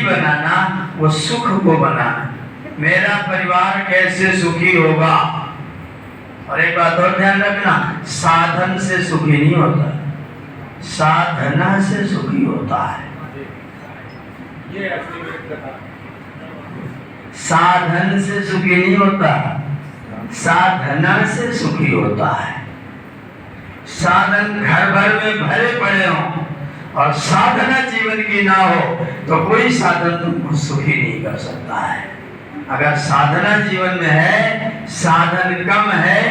बनाना, वो सुख को बनाना। मेरा परिवार कैसे सुखी होगा। और एक बात और ध्यान रखना, साधन से सुखी नहीं होता, साधना से सुखी होता है। साधन से सुखी नहीं होता, साधना से सुखी होता है। साधन घर भर में भरे पड़े हों और साधना जीवन की ना हो तो कोई साधन तुमको सुखी नहीं कर सकता है। अगर साधना जीवन में है, साधन कम है,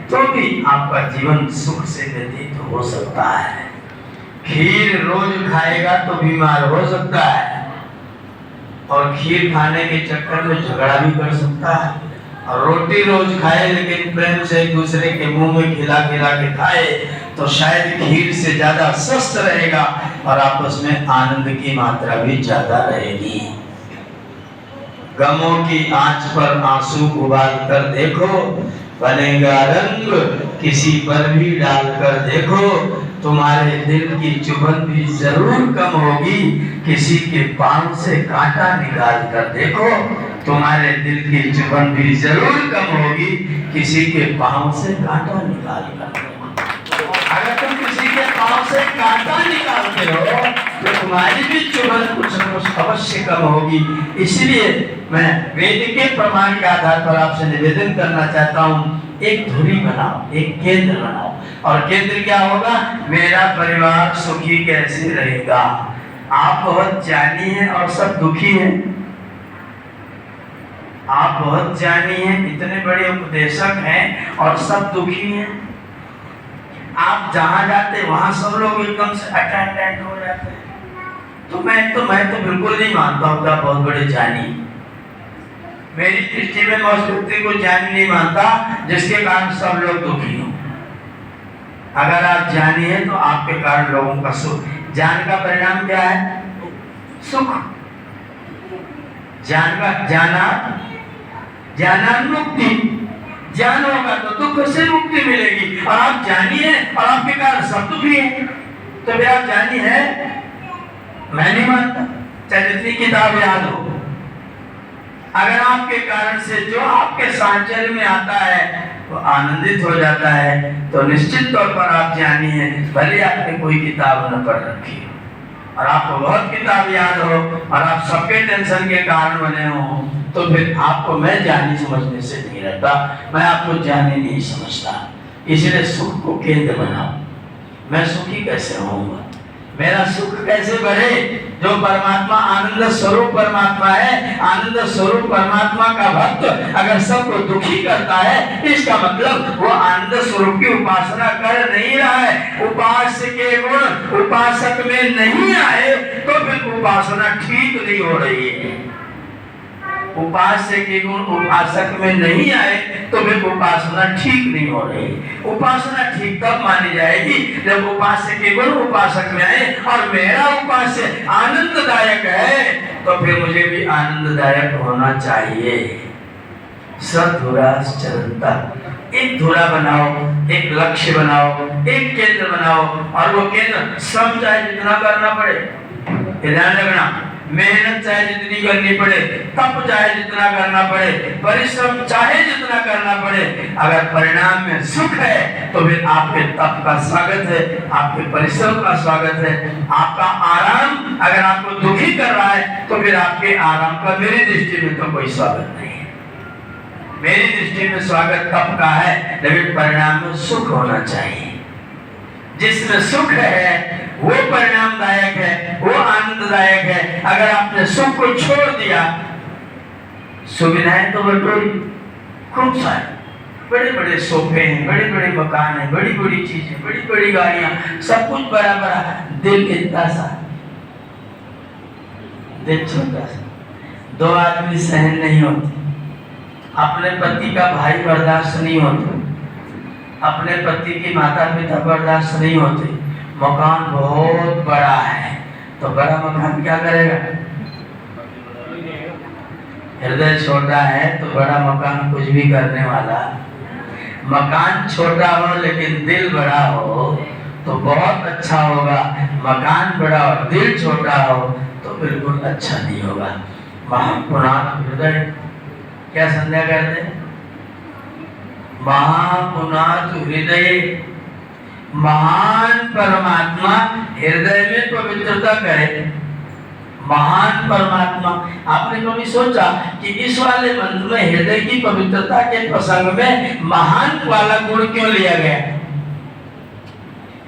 तो भी आपका जीवन सुख से व्यतीत हो सकता है। खीर रोज खाएगा तो बीमार हो सकता है, और खीर खाने के चक्कर में झगड़ा भी कर सकता है। और रोटी रोज खाए लेकिन प्रेम से एक दूसरे के मुंह में खिला खिला के खाए तो शायद खीर से ज्यादा स्वस्थ रहेगा और आपस में आनंद की मात्रा भी ज्यादा रहेगी। गमों की आंच पर आंसू उबाल कर देखो, बनेगा रंग किसी पर भी डाल कर देखो। तुम्हारे दिल की चुभन भी जरूर कम होगी, किसी के पांव से कांटा निकाल कर देखो। तुम्हारे दिल की चुभन भी जरूर कम होगी, किसी के पांव से कांटा निकाल कर देखो। अगर तुम किसी के पांव से कांटा निकालते हो तो तुम्हारी भी चुभन कुछ न कुछ अवश्य कम होगी। इसलिए मैं वेद के प्रमाण के आधार पर आपसे निवेदन करना चाहता हूँ, एक धुरी बनाओ, एक केंद्र बनाओ। और केंद्र क्या होगा? मेरा परिवार सुखी कैसे रहेगा। आप बहुत ज्ञानी हैं और सब दुखी हैं। आप बहुत ज्ञानी हैं, इतने बड़े उपदेशक हैं और सब दुखी हैं। आप जहां जाते वहां सब लोग एकदम से अटेंडेंट हो जाते हैं। तो मैं तो बिल्कुल नहीं मानता हूँ कि आप बहुत बड़े ज्ञानी। मेरी दृष्टि में मैं उस व्यक्ति को ज्ञानी नहीं मानता जिसके कारण सब लोग दुखी हों। अगर आप ज्ञानी हैं तो आपके कारण लोगों का सुख। ज्ञान का परिणाम क्या है? सुख। ज्ञान का ज्ञानान्मुक्ति। ज्ञान होगा तो दुख से मुक्ति मिलेगी। और आप ज्ञानी हैं और आपके कारण सब दुखी हैं, तो फिर आप ज्ञानी हैं? मैं नहीं मानता, चाहे जितनी किताब याद हो। अगर आपके कारण से जो आपके साहचर्य में आता है वो आनंदित हो जाता है तो निश्चित तौर पर आप ज्ञानी हैं, भले आपने कोई किताब न पढ़ रखी हो और आपको बहुत किताब याद हो और आप सबके टेंशन के कारण बने हो, तो फिर आपको मैं ज्ञानी समझने से नहीं रहता, मैं आपको ज्ञानी नहीं समझता। इसलिए सुख को केंद्र बनाओ। मैं सुखी कैसे होऊंगा, मेरा सुख कैसे बढ़े? जो परमात्मा आनंद स्वरूप परमात्मा है, आनंद स्वरूप परमात्मा का भक्त अगर सबको दुखी करता है, इसका मतलब वो आनंद स्वरूप की उपासना कर नहीं रहा है। उपास्य के गुण उपासक में नहीं आए तो फिर उपासना ठीक नहीं हो रही है। उपास्य के गुण उपासक में नहीं आए तो फिर उपासना ठीक नहीं हो रही। उपासना ठीक तब मानी जाएगी जब उपास्य के गुण उपासक में आए और मेरा उपास्य आनंददायक है तो फिर मुझे भी आनंददायक होना चाहिए। सधुरा चरंता, एक धुरा बनाओ, एक लक्ष्य बनाओ, एक केंद्र बनाओ और वो केंद्र श्रम चाहे जितना करना पड़े, ध्यान रखना, मेहनत चाहे जितनी करनी पड़े, तप चाहे जितना करना पड़े, परिश्रम चाहे जितना करना पड़े, अगर परिणाम में सुख है तो फिर आपके तप का स्वागत है, आपके परिश्रम का स्वागत है। आपका आराम अगर आपको दुखी कर रहा है तो फिर आपके आराम का मेरी दृष्टि में तो कोई स्वागत नहीं है। मेरी दृष्टि में स्वागत तप का है, लेकिन परिणाम में सुख होना चाहिए। जिसमें सुख है वो परिणामदायक है, वो आनंददायक है। अगर आपने सुख को छोड़ दिया, सुविधाएं तो बटोरी खूब सारी, बड़े बड़े सोफे हैं, बड़े बड़े मकान हैं, बड़ी बड़ी चीजें, बड़ी बड़ी गाड़ियां, सब कुछ बड़ा बड़ा, दिल इतना सा, दिल छोटा सा। दो आदमी सहन नहीं होते, अपने पति का भाई बर्दाश्त नहीं होता, अपने पति की माता पिता बर्दाश्त नहीं होते। मकान बहुत बड़ा है तो बड़ा मकान क्या करेगा? हृदय छोटा है तो बड़ा मकान कुछ भी करने वाला। मकान छोटा हो लेकिन दिल बड़ा हो तो बहुत अच्छा होगा। मकान बड़ा और दिल छोटा हो तो तो बिल्कुल अच्छा नहीं होगा। महापुनात हृदय, क्या संध्या करते हैं? महापुनात हृदय, महान परमात्मा हृदय में पवित्रता करे। महान परमात्मा, आपने कभी सोचा कि इस वाले मंत्र में हृदय की पवित्रता के प्रसंग में महान वाला गुण क्यों लिया गया?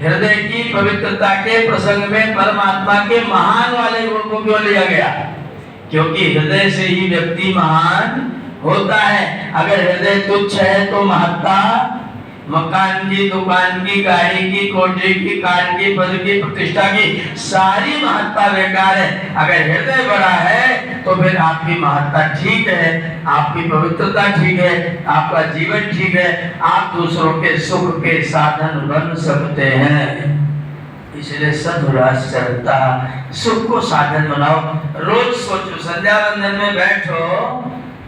हृदय की पवित्रता के प्रसंग में परमात्मा के महान वाले गुण को क्यों लिया गया? क्योंकि हृदय से ही व्यक्ति महान होता है। अगर हृदय तुच्छ है तो महत्ता मकान की, दुकान की, गाड़ी की, कोठी की, कान की, पद की, प्रतिष्ठा की सारी महत्ता बेकार है। अगर हृदय बड़ा है तो फिर आपकी महत्ता ठीक है, आपकी पवित्रता ठीक है, आपका जीवन ठीक है, आप दूसरों के सुख के साधन बन सकते हैं। इसलिए सदुरास चलता, सुख को साधन बनाओ। रोज सोचो, संध्या वंदन में बैठो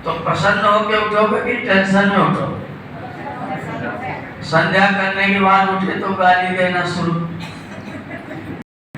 तो प्रसन्न होकर उठोगे कि टेंशन में उठोगे? संध्या करने के बाद उठे तो गाली देना शुरू,